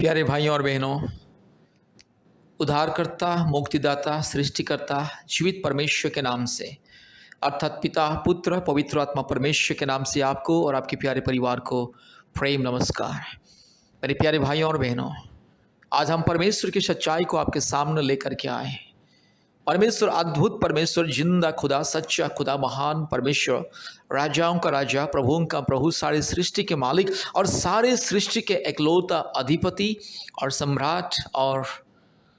प्यारे भाइयों और बहनों, उद्धारकर्ता, मुक्तिदाता, सृष्टिकर्ता, जीवित परमेश्वर के नाम से अर्थात पिता, पुत्र, पवित्र आत्मा परमेश्वर के नाम से आपको और आपके प्यारे परिवार को प्रेम नमस्कार। मेरे प्यारे भाइयों और बहनों, आज हम परमेश्वर की सच्चाई को आपके सामने लेकर के आए हैं। परमेश्वर अद्भुत परमेश्वर, जिंदा खुदा, सच्चा खुदा, महान परमेश्वर, राजाओं का राजा, प्रभुओं का प्रभु, सारे सृष्टि के मालिक और सारे सृष्टि के एकलौता अधिपति और सम्राट और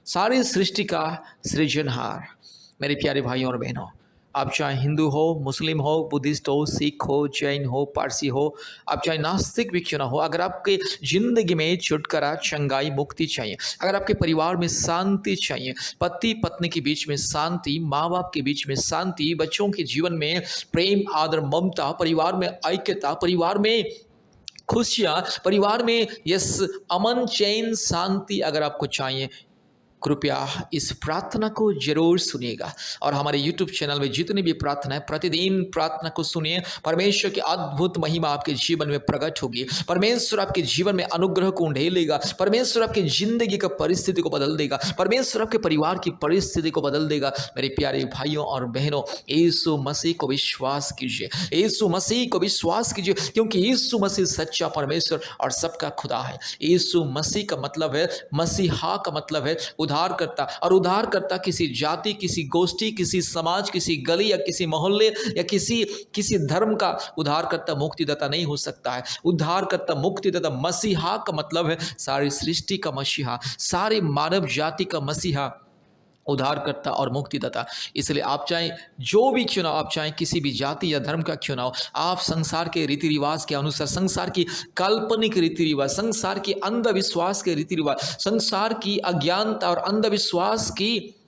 सारी सृष्टि का सृजनहार। मेरे प्यारे भाइयों और बहनों, आप चाहे हिंदू हो, मुस्लिम हो, बुद्धिस्ट हो, सिख हो, जैन हो, पारसी हो, आप चाहे नास्तिक भी क्यों ना हो, अगर आपके जिंदगी में छुटकारा, चंगाई, मुक्ति चाहिए, अगर आपके परिवार में शांति चाहिए, पति पत्नी के बीच में शांति, माँ बाप के बीच में शांति, बच्चों के जीवन में प्रेम, आदर, ममता, परिवार में ऐक्यता, परिवार में खुशियाँ, परिवार में यस अमन, चैन, शांति अगर आपको चाहिए, कृपया इस प्रार्थना को जरूर सुनिएगा। और हमारे YouTube चैनल में जितनी भी प्रार्थना है, प्रतिदिन प्रार्थना को सुनिए। परमेश्वर की अद्भुत महिमा आपके जीवन में प्रकट होगी। परमेश्वर आपके जीवन में अनुग्रह को ढेलेगा। परमेश्वर आपके जिंदगी का परिस्थिति को बदल देगा। परमेश्वर आपके परिवार की परिस्थिति को बदल देगा। मेरे प्यारे भाइयों और बहनों, यीशु मसीह को विश्वास कीजिए, यीशु मसीह को विश्वास कीजिए, क्योंकि यीशु मसीह सच्चा परमेश्वर और सबका खुदा है। यीशु मसीह का मतलब है, मसीहा का मतलब है उद्धारकर्ता। और उद्धारकर्ता किसी जाति, किसी गोष्ठी, किसी समाज, किसी गली या किसी मोहल्ले या किसी धर्म का उद्धारकर्ता, मुक्तिदाता नहीं हो सकता है। उद्धारकर्ता, मुक्तिदाता, मसीहा का मतलब है सारी सृष्टि का मसीहा, सारे मानव जाति का मसीहा, उद्धारकर्ता और मुक्तिदाता। इसलिए आप चाहे जो भी क्यों ना हो, आप चाहे किसी भी जाति या धर्म का क्यों ना हो, आप संसार के रीति रिवाज के अनुसार, संसार की काल्पनिक रीति रिवाज, संसार की अंधविश्वास के रीति रिवाज, संसार की अज्ञानता और अंधविश्वास की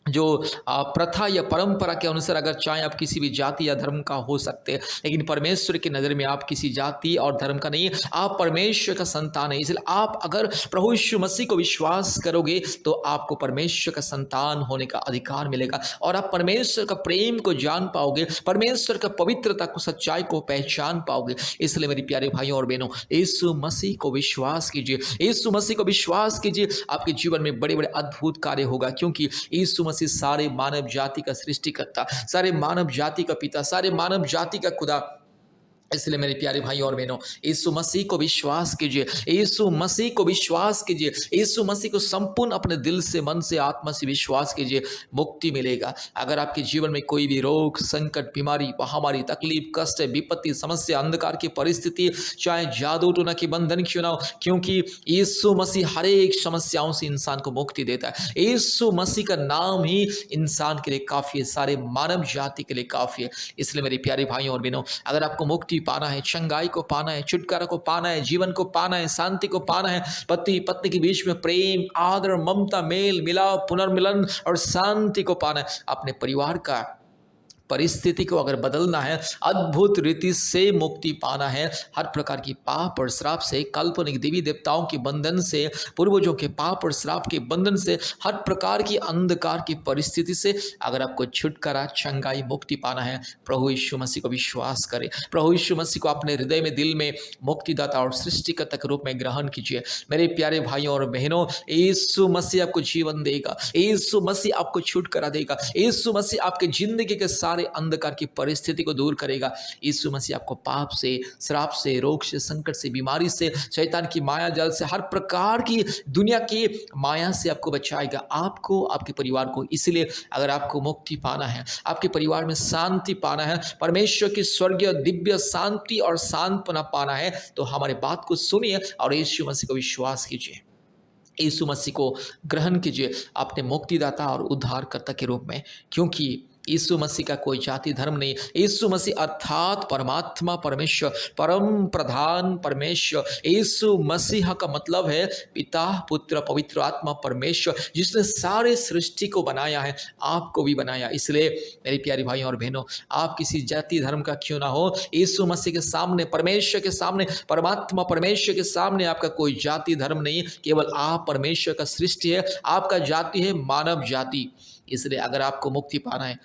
जो प्रथा या परंपरा के अनुसार अगर चाहे आप किसी भी जाति या धर्म का हो सकते हैं, लेकिन परमेश्वर की नज़र में आप किसी जाति और धर्म का नहीं, आप परमेश्वर का संतान है। इसलिए आप अगर प्रभु यीशु मसीह को विश्वास करोगे तो आपको परमेश्वर का संतान होने का अधिकार मिलेगा और आप परमेश्वर का प्रेम को जान पाओगे, परमेश्वर का पवित्रता को, सच्चाई को पहचान पाओगे। इसलिए मेरे प्यारे भाइयों और बहनों, यीशु मसीह को विश्वास कीजिए, यीशु मसीह को विश्वास कीजिए, आपके जीवन में बड़े बड़े अद्भुत कार्य होगा, क्योंकि यीशु सारे मानव जाति का सृष्टिकर्ता, सारे मानव जाति का पिता, सारे मानव जाति का खुदा। इसलिए मेरे प्यारे भाइयों और बहनों, यीशु मसीह को विश्वास कीजिए, यीशु मसीह को विश्वास कीजिए, यीशु मसीह को संपूर्ण अपने दिल से, मन से, आत्मा से विश्वास कीजिए, मुक्ति मिलेगा। अगर आपके जीवन में कोई भी रोग, संकट, बीमारी, महामारी, तकलीफ, कष्ट, विपत्ति, समस्या, अंधकार की परिस्थिति, चाहे जादू टोना के बंधन क्यों ना हो, क्योंकि यीशु मसीह हर एक समस्याओं से इंसान को मुक्ति देता है। यीशु मसीह का नाम ही इंसान के लिए काफी है, सारे मानव जाति के लिए काफी है। इसलिए मेरे प्यारे भाइयों और बहनों, अगर आपको मुक्ति पाना है, चंगाई को पाना है, छुटकारा को पाना है, जीवन को पाना है, शांति को पाना है, पति पत्नी के बीच में प्रेम, आदर, ममता, मेल मिलाप, पुनर्मिलन और शांति को पाना है, अपने परिवार का परिस्थिति को अगर बदलना है, अद्भुत रीति से मुक्ति पाना है, हर प्रकार की पाप और श्राप से, काल्पनिक देवी देवताओं के बंधन से, पूर्वजों के पाप और श्राप के बंधन से, हर प्रकार की अंधकार की परिस्थिति से अगर आपको छुटकारा, चंगाई, मुक्ति पाना है, प्रभु यीशु मसीह को विश्वास करें, प्रभु यीशु मसीह को अपने हृदय में, दिल में मुक्तिदाता और सृष्टिकर्ता के रूप में ग्रहण कीजिए। मेरे प्यारे भाइयों और बहनों, यीशु मसीह आपको जीवन देगा, यीशु मसीह आपको छुटकारा देगा, यीशु मसीह आपके जिंदगी के सारे अंधकार की परिस्थिति को दूर करेगा। यीशु मसीह आपको पाप से, श्राप से, रोग से, संकट से, बीमारी से, शैतान की माया जाल से, हर प्रकार की दुनिया की माया से आपको बचाएगा, आपको, आपके परिवार को। इसलिए अगर आपको मुक्ति पाना है, आपके परिवार में शांति पाना है, परमेश्वर की स्वर्गीय दिव्य शांति और सांत्वना पाना है, तो हमारे बात को सुनिए और यीशु मसीह को विश्वास कीजिए, यीशु मसीह को ग्रहण कीजिए अपने मुक्तिदाता और उद्धारकर्ता के रूप में, क्योंकि यीशु मसीह का कोई जाति धर्म नहीं। यीशु मसीह अर्थात परमात्मा, परमेश्वर, परम प्रधान परमेश्वर। यीशु मसीह का मतलब है पिता, पुत्र, पवित्र आत्मा, परमेश्वर, जिसने सारे सृष्टि को बनाया है, आपको भी बनाया। इसलिए मेरी प्यारी भाइयों और बहनों, आप किसी जाति धर्म का क्यों ना हो, यीशु मसीह के सामने, परमेश्वर के सामने, परमात्मा परमेश्वर के सामने आपका कोई जाति धर्म नहीं, केवल आप परमेश्वर का सृष्टि है, आपका जाति है मानव जाति। इसलिए अगर आपको मुक्ति पाना है,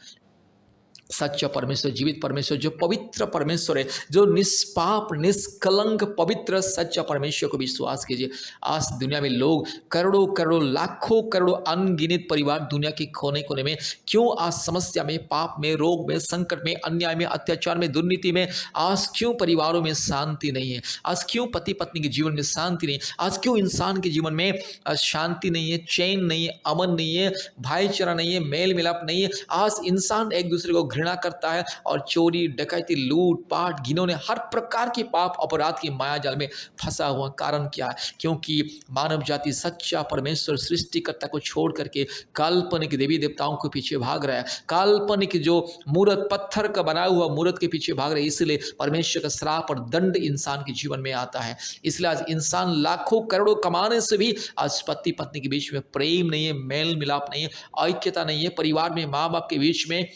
सच्चा परमेश्वर, जीवित परमेश्वर, जो पवित्र परमेश्वर है, जो निष्पाप निष्कलंक पवित्र सच्चा परमेश्वर को विश्वास कीजिए। आज दुनिया में लोग करोड़ों करोड़ों लाखों करोड़ों अनगिनत परिवार दुनिया के कोने कोने में क्यों आज समस्या में, पाप में, रोग में, संकट में, अन्याय में, अत्याचार में, दुर्नीति में, आज क्यों परिवारों में शांति नहीं है? आज क्यों पति पत्नी के जीवन में शांति नहीं? आज क्यों इंसान के जीवन में शांति नहीं है, चैन नहीं है, अमन नहीं है, भाईचारा नहीं है, मेल मिलाप नहीं है? आज इंसान एक दूसरे को घृणा करता है और चोरी, डकैती, लूट पाट, घिनौने, हर प्रकार के पाप अपराध की माया जाल में फंसा हुआ। कारण क्या है? क्योंकि मानव जाति सच्चा परमेश्वर सृष्टिकर्ता को छोड़ करके काल्पनिक देवी देवताओं के पीछे भाग रहा है, काल्पनिक जो मूर्त पत्थर का बना हुआ मूर्त के पीछे भाग रहे हैं। इसलिए परमेश्वर का श्राप और दंड इंसान के जीवन में आता है। इसलिए आज इंसान लाखों करोड़ों कमाने से भी आज पति पत्नी के बीच में प्रेम नहीं है, मेल मिलाप नहीं है, ऐक्यता नहीं है, परिवार में माँ बाप के बीच में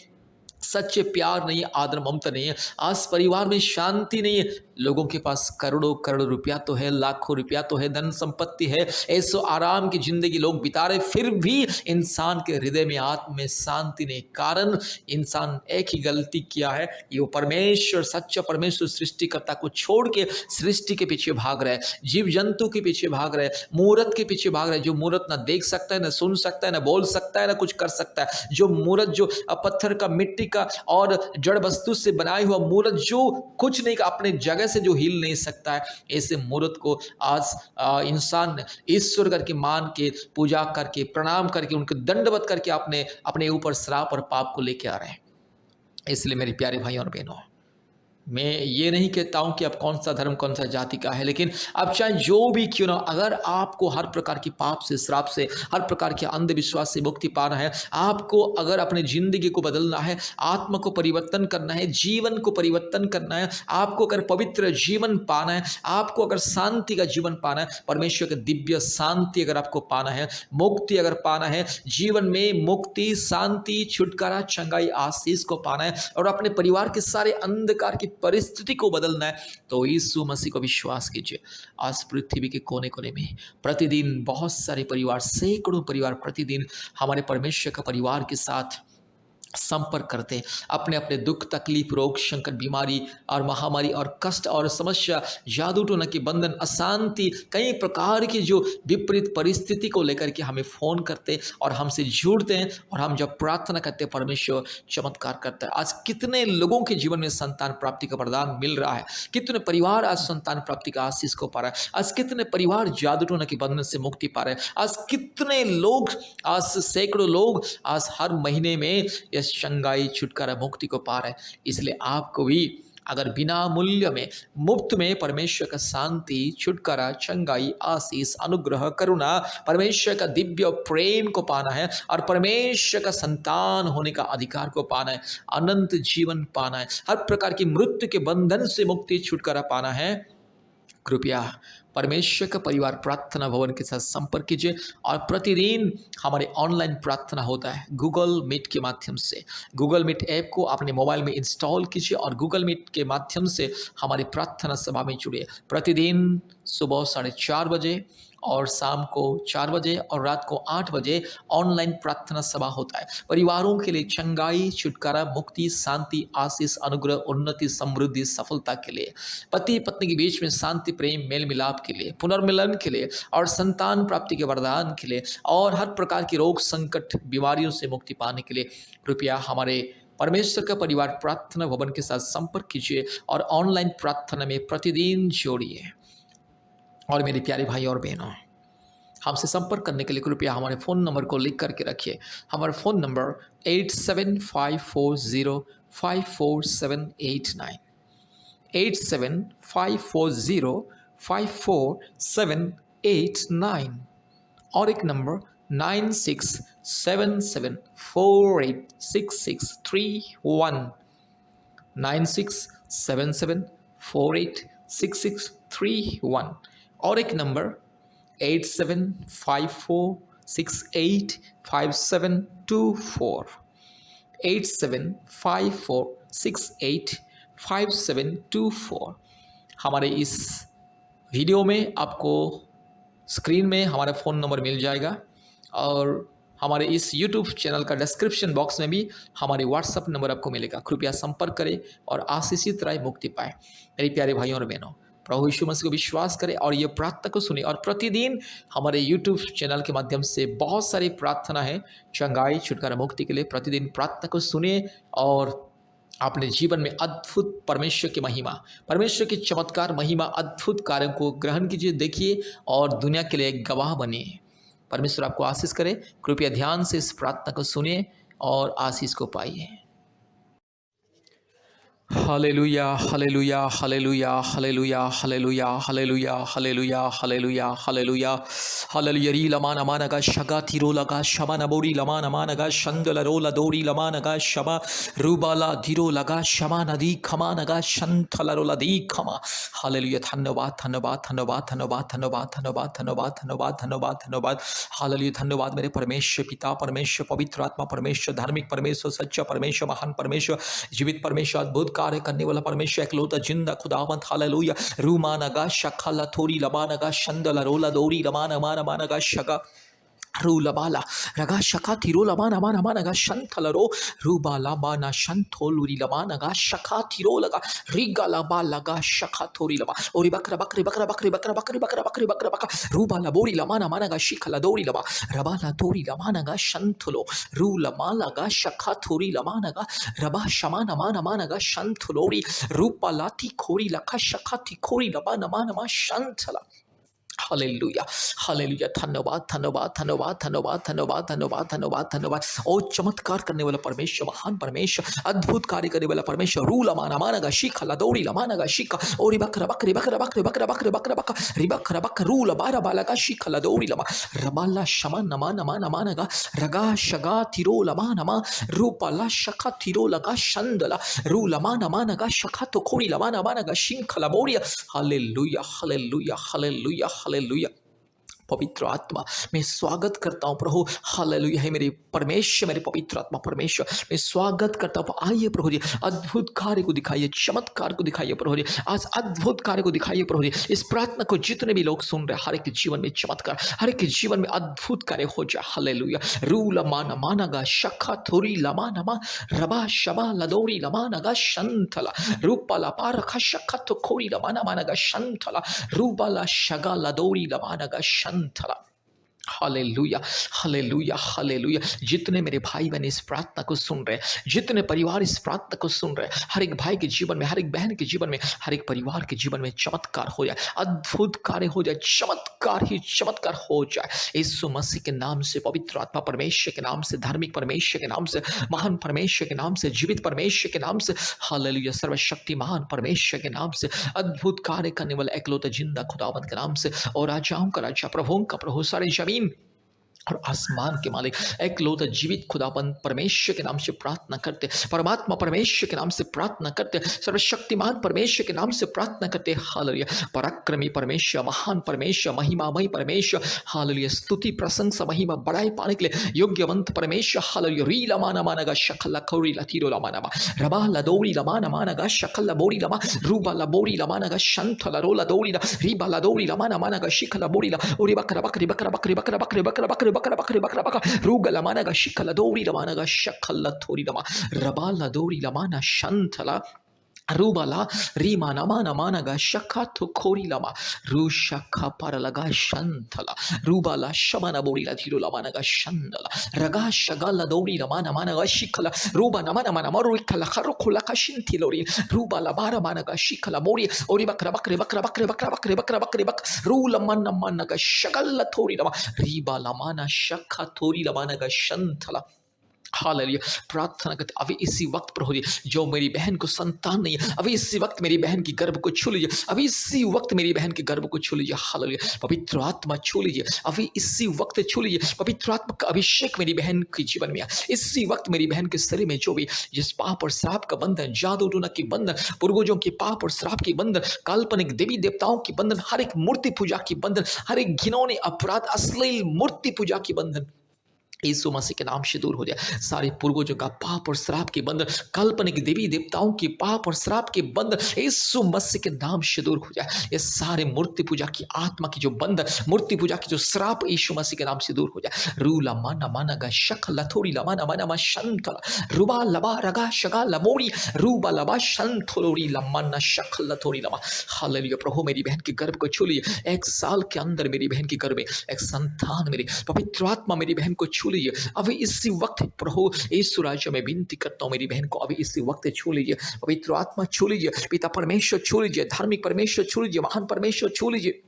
सच्चे प्यार नहीं है, आदर ममता नहीं है, आज परिवार में शांति नहीं है। लोगों के पास करोड़ों करोड़ों रुपया तो है, लाखों रुपया तो है, धन संपत्ति है, ऐसो आराम की जिंदगी लोग बिता रहे, फिर भी इंसान के हृदय में आत्म में शांति नहीं। कारण इंसान एक ही गलती किया है, ये वो परमेश्वर सच्चा परमेश्वर सृष्टिकर्ता को छोड़ के सृष्टि के पीछे भाग रहा है, जीव जंतु के पीछे भाग रहा है, मूर्त के पीछे भाग रहा है, जो मूर्त ना देख सकता है, ना सुन सकता है, ना बोल सकता है, ना कुछ कर सकता है, जो मूर्त जो पत्थर का, मिट्टी का और जड़ वस्तु से बनाया हुआ मूर्त जो कुछ नहीं अपने जगह से जो हिल नहीं सकता है, ऐसे मूर्त को आज इंसान ईश्वर करके मान के, पूजा करके, प्रणाम करके, उनको दंडवत करके अपने ऊपर श्राप और पाप को लेके आ रहे हैं। इसलिए मेरे प्यारे भाइयों और बहनों, मैं ये नहीं कहता हूं कि अब कौन सा धर्म कौन सा जाति का है, लेकिन अब चाहे जो भी क्यों ना, अगर आपको हर प्रकार की पाप से, श्राप से, हर प्रकार के अंधविश्वास से मुक्ति पाना है, आपको अगर अपने जिंदगी को बदलना है, आत्मा को परिवर्तन करना है, जीवन को परिवर्तन करना है, आपको अगर पवित्र जीवन पाना है, आपको अगर शांति का जीवन पाना है, परमेश्वर की दिव्य शांति अगर आपको पाना है, मुक्ति अगर पाना है, जीवन में मुक्ति, शांति, छुटकारा, चंगाई, आशीष को पाना है और अपने परिवार के सारे अंधकार की परिस्थिति को बदलना है, तो यीशु मसीह को विश्वास कीजिए। आज पृथ्वी के कोने कोने में प्रतिदिन बहुत सारे परिवार, सैकड़ों परिवार प्रतिदिन हमारे परमेश्वर का परिवार के साथ संपर्क करते, अपने अपने दुख, तकलीफ, रोग, संकट, बीमारी और महामारी और कष्ट और समस्या, जादू टोना के बंधन, अशांति, कई प्रकार की जो विपरीत परिस्थिति को लेकर के हमें फ़ोन करते और हमसे जुड़ते हैं, और हम जब प्रार्थना करते हैं परमेश्वर चमत्कार करता है। आज कितने लोगों के जीवन में संतान प्राप्ति का वरदान मिल रहा है, कितने परिवार आज संतान प्राप्ति का आशीष को पा रहा है, आज कितने परिवार जादू टोना के बंधन से मुक्ति पा रहे हैं, आज कितने लोग, आज सैकड़ों लोग आज हर महीने में चंगाई, छुटकारा, मुक्ति को पा रहे हैं। इसलिए आपको भी अगर बिना मूल्य में, मुफ्त में परमेश्वर का शांति, छुटकारा, चंगाई, आशीष, अनुग्रह, करुणा, परमेश्वर का दिव्य प्रेम को पाना है और परमेश्वर का संतान होने का अधिकार को पाना है, अनंत जीवन पाना है, हर प्रकार की मृत्यु के बंधन से मुक्ति, छुटकारा पाना है, कृपया परमेश्वर का परिवार प्रार्थना भवन के साथ संपर्क कीजिए। और प्रतिदिन हमारे ऑनलाइन प्रार्थना होता है गूगल मीट के माध्यम से। गूगल मीट ऐप को अपने मोबाइल में इंस्टॉल कीजिए और गूगल मीट के माध्यम से हमारी प्रार्थना सभा में जुड़िए। प्रतिदिन सुबह 4:30 बजे और शाम को 4 बजे और रात को 8 बजे ऑनलाइन प्रार्थना सभा होता है। परिवारों के लिए चंगाई, छुटकारा, मुक्ति, शांति, आशीष, अनुग्रह, उन्नति, समृद्धि, सफलता के लिए, पति पत्नी के बीच में शांति, प्रेम, मेल मिलाप के लिए, पुनर्मिलन के लिए और संतान प्राप्ति के वरदान के लिए और हर प्रकार की रोग, संकट, बीमारियों से मुक्ति पाने के लिए कृपया हमारे परमेश्वर का परिवार प्रार्थना भवन के साथ संपर्क कीजिए और ऑनलाइन प्रार्थना में प्रतिदिन जोड़िए। और मेरे प्यारे भाई और बहनों, हमसे संपर्क करने के लिए कृपया हमारे फ़ोन नंबर को लिख करके रखिए। हमारा फ़ोन नंबर 8754054789, 8754054789 और एक नंबर 9677486631, 9677486631 और एक नंबर 8754685724, 8754685724। हमारे इस वीडियो में आपको स्क्रीन में हमारा फ़ोन नंबर मिल जाएगा और हमारे इस यूट्यूब चैनल का डिस्क्रिप्शन बॉक्स में भी हमारे व्हाट्सअप नंबर आपको मिलेगा। कृपया संपर्क करें और आशीषित राय मुक्ति पाए। मेरे प्यारे भाइयों और बहनों, प्रभु यीशु मसीह को विश्वास करें और ये प्रार्थना को सुने। और प्रतिदिन हमारे यूट्यूब चैनल के माध्यम से बहुत सारी प्रार्थना है चंगाई छुटकारा मुक्ति के लिए। प्रतिदिन प्रार्थना को सुने और अपने जीवन में अद्भुत परमेश्वर की महिमा, परमेश्वर की चमत्कार महिमा, अद्भुत कार्यों को ग्रहण कीजिए, देखिए और दुनिया के लिए एक गवाह बनिए। परमेश्वर आपको आशीष करे। कृपया ध्यान से इस प्रार्थना को सुनिए और आशीष को पाइए। Hallelujah, hallelujah, hallelujah, hallelujah, hallelujah, hallelujah, hallelujah, hallelujah, hallelujah, hallelujah. री लमा नमा नगा शगा तिरो लगा शमा नबोरी लमा नमा नगा शंदल रोला दोरी लमा नगा शमा रूबाला धीरो लगा शमा नदी खमा नगा शंथल रोला दी खमा। हालेलुया। धन्यवाद, धन्यवाद, धन्यवाद, धन्यवाद, धन्यवाद, धन्यवाद, धन्यवाद, धन्यवाद, धन्यवाद, धन्यवाद। हालेलुया। धन्यवाद मेरे परमेश्वर पिता, परमेश्वर पवित्र आत्मा, परमेश्वर धार्मिक परमेश्वर, सच्चा परमेश्वर, महान परमेश्वर, जीवित परमेश्वर, अद्भुत कार्य करने वाला परमेश्वर, एकलौता जिंदा खुदावंत। हालेलुया। रूमानगा शखला थोरी लमानगा शंदला रोला दोरी लमाना माना मानगा शगा रूलबाला रगा शका थिरो लमा नमा नमा नगा शंथल रो रूबाला बाना शंथोलुरी लमा नगा शका थिरो लगा रिगा लबा लगा शका थोरी लमा ओरी बकरा बकरी बकरा बकरी बकरा बकरी बकरा बकरी बकरा बकरा रूबाला बोरी लमा नमा नगा शिखला दोरी लमा रबाला तोरी लमा नगा शंथलो रू लमा लगा शका थोरी लमा नगा रबा शमा नमा नमा नगा शंथलोरी रूपाला थी खोरी लखा शका थी खोरी लबा नमा नमा शंथला। Hallelujah, hallelujah. धन्यवाद, धन्यवाद, धन्यवाद, धन्यवाद, धन्यवाद, धन्यवाद, धन्यवाद, धन्यवाद। ओ चमत्कार करने वाला परमेश्वर, महान परमेश्वर, अद्भुत कार्य करने वाला परमेश्वर। रूला माना मानगा शिखा लदौड़ी लमानगा शिखा ओरी बकरा बकरी बकरा बकरी बकरा बकरी बकरा बकरा रिबकरा बक रूला बारा बालगा शिखा लदौड़ी लमा रबाला शमा नमा नमा नमानगा रगा शगा तिरो लमा नमा रूपाला शखा तिरो लगा शंदला रूला माना मानगा शखा तो खोरी लमा नमानगा शिंखला बोरिया। Hallelujah, hallelujah, hallelujah, hallelujah. पवित्र आत्मा मैं स्वागत करता हूँ प्रभु। हालेलुया है मेरे परमेश्वर, मेरे पवित्र आत्मा परमेश्वर, मैं स्वागत करता हूँ। आइए प्रभु जी, अद्भुत कार्य को दिखाइए, चमत्कार को दिखाइए प्रभु जी, आज अद्भुत कार्य को दिखाइए प्रभु जी। इस प्रार्थना को जितने भी लोग सुन रहे हैं, हर एक के जीवन में चमत्कार, हर एक के जीवन में अद्भुत कार्य हो जाए। हालेलुया। रूला माना मानगा शखा थोरी लमा नमा रबा शबा लदोरी लमा नगा शंथला रूपाला पारखा शखा तो खोरी लमाना मानगा शंथला रूबाला शगा लदोरी लमा नगा शंथला। Hallelujah, hallelujah, hallelujah. जितने मेरे भाई बहन इस प्रार्थना को सुन रहे हैं, जितने परिवार इस प्रार्थना को सुन रहे हैं, हर एक भाई के जीवन में, हर एक बहन के जीवन में, हर एक परिवार के जीवन में चमत्कार हो जाए, अद्भुत कार्य हो जाए, चमत्कार ही चमत्कार हो जाए। यीशु मसीह के नाम से, पवित्र आत्मा परमेश्वर के नाम से, धार्मिक परमेश्वर के नाम से, महान परमेश्वर के नाम से, जीवित परमेश्वर के नाम से, हालेलुया, सर्वशक्ति महान परमेश्वर के नाम से, अद्भुत कार्य करने वाला एकलौता जिंदा खुदावंत के नाम से, और राजाओं का राजा, प्रभुओं का प्रभु, सारे जमीन और आसमान के मालिक एकलौता जीवित खुदाबंद परमेश्वर के नाम से प्रार्थना करते, परमात्मा परमेश्वर के नाम से प्रार्थना करते, सर्वशक्तिमान परमेश्वर के नाम से प्रार्थना करते। हालेलुया। पराक्रमी परमेश्वर, महान परमेश्वर, महिमामय परमेश्वर, हालेलुया, स्तुति प्रशंसा महिमा बढ़ाई पाने के लिए योग्यवंत परमेश्वर। हालेलुया। री लमाना मानगा शकला खौरी लतीरो लमाना रबा लदौरी लमाना मानगा शकला बोरी लमा रूबा लबोरी लमानगा शंथला रोला दौरी रीबा लदौरी लमाना मानगा शिखला बोरी ला ओरी बकरा बकरी बकरा बकरी बकरा बकरी बकरा बकरी बकरा बकरी बकरा बकरा रूगला मानगा शिखला दौरी लमानगा शकला थोरी लमा रबा लदौरी लमाना शंथला रूबाला रीमा नमा नमानगा शखा तो खोरी लमा रू शखा पर लगा शंथला रूबाला शमना बोरी ला धीरो लमानगा शंदला रगा शगला दौरी लमा नमानगा शिखला रूबा नमा नमा नमा रुखला खरो खुला का शिंथिलोरी रूबाला बारा मानगा शिखला बोरी ओरी बकरा बकरे बकरा बकरे बकरा बकरे बकरा बकरे बक रू लमन नमानगा शगला थोरी लमा रीबा लमाना शखा थोरी लमानगा शंथला। हालेलुया। प्रार्थना करते अभी इसी वक्त प्रभु जी, जो मेरी बहन को संतान नहीं है, अभी इसी वक्त मेरी बहन की गर्भ को छू लीजिए, अभी इसी वक्त मेरी बहन के गर्भ को छू लीजिए। हालेलुया। पवित्र आत्मा छू लीजिए, अभी इसी वक्त छू लीजिए। पवित्र आत्मा का अभिषेक मेरी बहन के जीवन में इसी वक्त मेरी बहन के शरीर में जो भी जिस पाप और श्राप का बंधन, जादू टोना की बंधन, पूर्वजों के पाप और श्राप की बंधन, काल्पनिक देवी देवताओं की बंधन, हर एक मूर्ति पूजा की बंधन, हर एक घिनौने अपराध, अश्लील मूर्ति पूजा की बंधन, यीशु मसीह के नाम से दूर हो जाए। सारे पूर्वजों का पाप और श्राप के बंधन, काल्पनिक देवी देवताओं के पाप और श्राप के बंधन यीशु मसीह के नाम से दूर हो जाए। ये सारे मूर्ति पूजा की आत्मा की जो बंधन, मूर्ति पूजा की जो श्राप यीशु मसीह के नाम से दूर हो जाए। रूला माना माना गा शख लथोड़ी लमाना माना मा शंतला रुबा लबा रगा शगा लमोड़ी रूबा लबा शंथोड़ी लमाना शख लथोड़ी लमा। हालेलुया। प्रभु मेरी बहन के गर्भ को छू लीजिए। 1 साल के अंदर मेरी बहन के गर्भ में एक संतान, मेरी पवित्र आत्मा मेरी बहन को छू लीजिए अभी इसी वक्त। प्रभु यीशु राजा में विनती करता हूँ, मेरी बहन को अभी इसी वक्त छू लीजिए। पवित्र आत्मा छू लीजिए, पिता परमेश्वर छू लीजिए, धार्मिक परमेश्वर छू लीजिए, महान परमेश्वर छू लीजिए,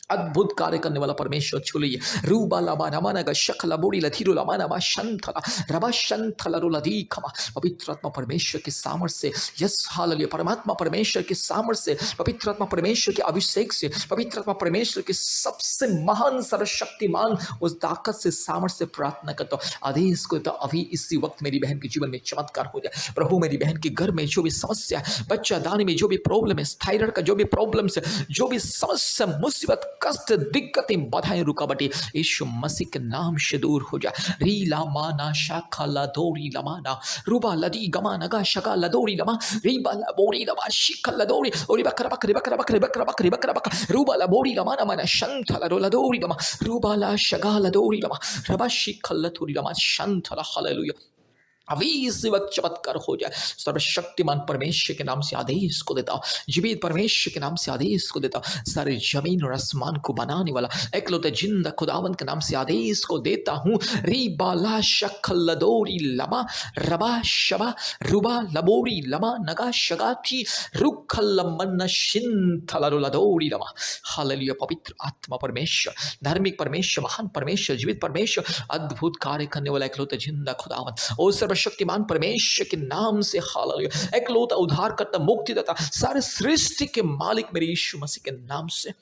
अद्भुत कार्य करने वाला परमेश्वर छू लीजिए। रूबा लामा रमाना गा शखला बोड़ी लधीरो लमाना मा शंथला रबा शंथला रोलधी खमा। पवित्र आत्मा परमेश्वर के सामर्थ्य से, यस हालेलुया, परमात्मा परमेश्वर के सामर्थ्य से, पवित्र आत्मा परमेश्वर के अभिषेक से, पवित्र आत्मा परमेश्वर के सबसे महान सर्वशक्तिमान उस ताकत से, सामर्थ्य से प्रार्थना करता हूँ आदेश को तो अभी इसी वक्त मेरी बहन के जीवन में चमत्कार हो जाए। प्रभु मेरी बहन के घर में जो भी समस्या है, बच्चा दाने में जो भी प्रॉब्लम है, थायराइड का जो भी प्रॉब्लम है, जो भी समस्या, मुसीबत, कष्ट, दिक्कतें, बाधाएं, रुकावटें यीशु मसीह के नाम से दूर हो जाए। रीला माना शाखा लदोरी लमाना रुबा लदी गमाना गा शगा लदोरी लमा रीबा लबोरी लमा शिखा लदोरी ओरी बकरा बकरे बकरा बकरे बकरा बकरे बकरा बकरा रूबा लबोरी लमाना माना शंथला रोलदोरी लमा रूबा ला शगा लदोरी लमा रबा शिखा लदोरी लमा शंथला। हालेलुया। अभी इस वक्त चमत्कार हो जाए। सर्वशक्तिमान परमेश्वर के नाम से आदेश को देता हूँ, जीवित परमेश्वर के नाम से आदेश को देता हूँ, सारे जमीन और आसमान को बनाने वाला एकलौते जिंदा खुदावन के नाम से आदेश को देता हूँ। रीबाला शखलदोरी लमा रबा शबा रुबा लबोरी लमा नगा शगा थी रुखलमन शिंथलरुलदोरी लमा। हालेलुया। पवित्र आत्मा परमेश्वर, धार्मिक परमेश्वर, महान परमेश्वर, जीवित परमेश्वर, अद्भुत कार्य करने वाला एकलौते जिंदा खुदावन, ओ सर्वशक्तिमान परमेश्वर के नाम से, हालेलुया, एकलौता उद्धारकर्ता, मुक्तिदाता, सारे सृष्टि के मालिक मेरे यीशु मसीह के नाम से,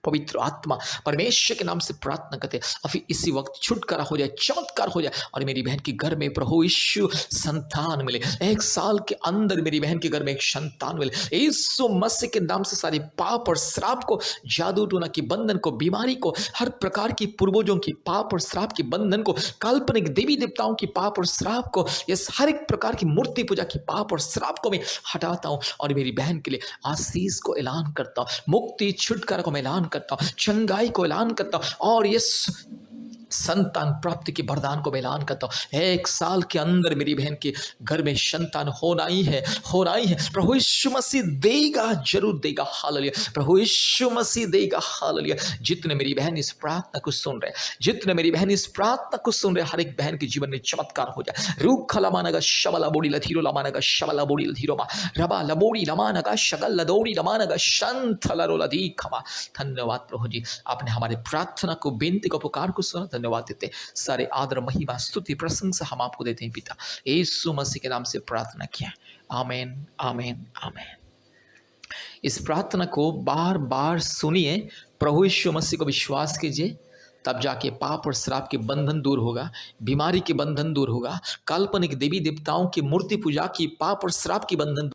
पवित्र आत्मा परमेश्वर के नाम से प्रार्थना करते अभी इसी वक्त छुटकारा हो जाए, चमत्कार हो जाए और मेरी बहन के घर में प्रभु यीशु संतान मिले। 1 साल के अंदर मेरी बहन के घर में एक संतान मिले। यीशु मसीह के नाम से सारे पाप और श्राप को, जादू टोना की बंधन को, बीमारी को, हर प्रकार की पूर्वजों की पाप और श्राप के बंधन को, काल्पनिक देवी देवताओं की पाप और श्राप को, इस हर एक प्रकार की मूर्ति पूजा की पाप और श्राप को मैं हटाता हूँ और मेरी बहन के लिए आशीष को ऐलान करता हूँ, मुक्ति छुटकारा को मैं ऐलान करता हूं, चंगाई को ऐलान करता हूं और ये संतान प्राप्ति के वरदान को मैं ऐलान करता हूं। 1 साल के अंदर मेरी बहन के घर में संतान होना ही है, होना ही है। प्रभु यीशु मसीह देगा, जरूर देगा। हालेलुया। प्रभु यीशु मसीह देगा। हालेलुया। जितने मेरी बहन इस प्रार्थना को सुन रहे, जितने मेरी बहन इस प्रार्थना को सुन रहे, हर एक बहन के जीवन में चमत्कार हो जाए। रूख लमानगा शबला बोड़ी लधीरो लमानगा शबला बोड़ी लधीरो मा रबा लबोड़ी लमानगा शगल लदोड़ी लमानगा शंथला रोलधी खमा। धन्यवाद प्रभु जी, आपने हमारे प्रार्थना को, बेनती को, पुकार को सुना। धन्यवाद देते, सारे आदर, महिमा, स्तुति, प्रशंसा हम आपको देते हैं पिता। यीशु मसीह के नाम से प्रार्थना किया। आमीन, आमीन, आमीन। इस प्रार्थना को बार बार सुनिए, प्रभु यीशु मसीह को विश्वास कीजिए, तब जाके पाप और श्राप के बंधन दूर होगा, बीमारी के बंधन दूर होगा, काल्पनिक देवी देवताओं की मूर्ति पूजा की पाप और श्राप की बंधन